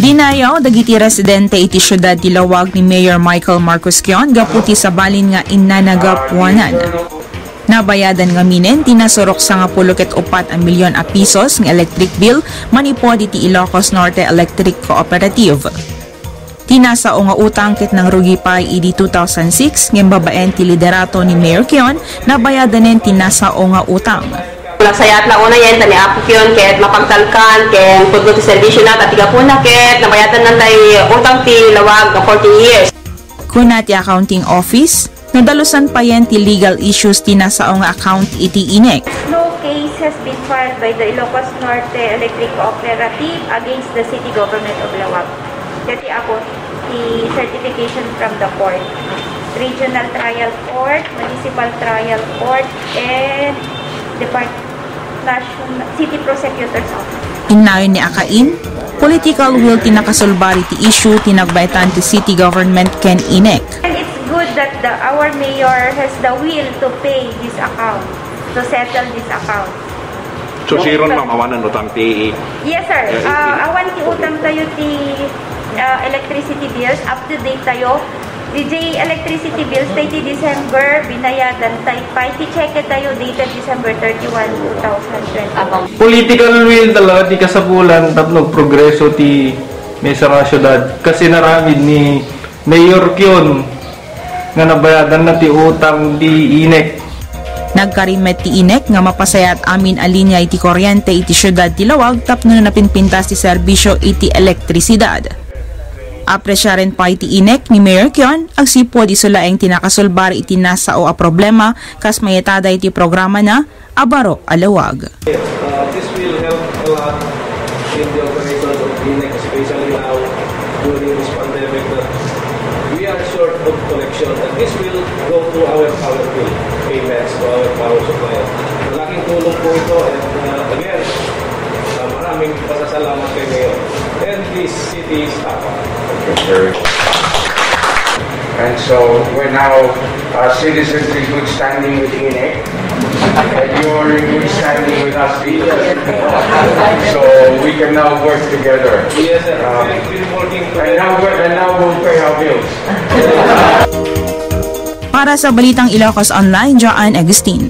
Dinayaw dagiti residente iti syudad ti Lawag ni Mayor Michael Marcosquion gaputi sa balin nga inanagapuanan. Nabayadan nga minen tinasurok sa nga 14 milyon a pisos ng electric bill manipod iti Ilocos Norte Electric Cooperative. Tinasao nga utang ket ng rugi pay idi 2006 ngem babaen ti liderato ni Mayor Kion nabayadanen tinasao nga utang. Nagsayat lang una yan, tani apo yun, ket mapagtalkan, ket pudgo ti servisyo na, tatiga po na, ket nabayatan na tayo utang ti Lawag na 40 years. Kuna ti accounting office, nadalusan pa yan ti legal issues tinasao nga account iti INEC. No case has been filed by the Ilocos Norte Electric Cooperative against the City Government of Lawag. Dati ako the certification from the court, Regional Trial Court, Municipal Trial Court, and City Prosecutor's Office. Inayon ni Akain, political will tinakasulbari ti issue tinagbaitan ti city government ken INEC. And it's good that our mayor has the will to pay this account, to settle this account. So siron ma'am awanan utang ti? Yes sir, awan ti utang tayo ti electricity bills, up to date tayo. DJ electricity bills tayo ti December, binayadan tayo pa. Ti-check tayo dated December 31, 2020. Political will talaga ti kasapulan tapno progreso ti mesa nga syudad. Kasi naramid ni Mayor Kion nga nabayadan na ti utang di INEC. Nagkarimet ti INEC nga mapasayat amin alinya iti kuryente iti syudad ti Lawag tapno napinpintas ti serbisyo iti elektrisidad. Apresya rin pa iti INEC ni Mayor Kion ang sipo di sulaeng tinakasulbar iti nasao a problema kas mayetada iti programa na Abaro Alawag. This will help a lot in the operations of INEC, especially now during this pandemic that we are short of collection, and this will go to our power bill payments to our power supplier. Malaking tulong po ito, and again, maraming pasasalamat kay Mayor and this city staff. And so we're now citizens in good standing with INEC, and you're in good standing with us, so we can now work together. Yes, sir. We've been working And now we'll pay our bills. Para sa Balitang Ilocos Online, Joanne Agustin.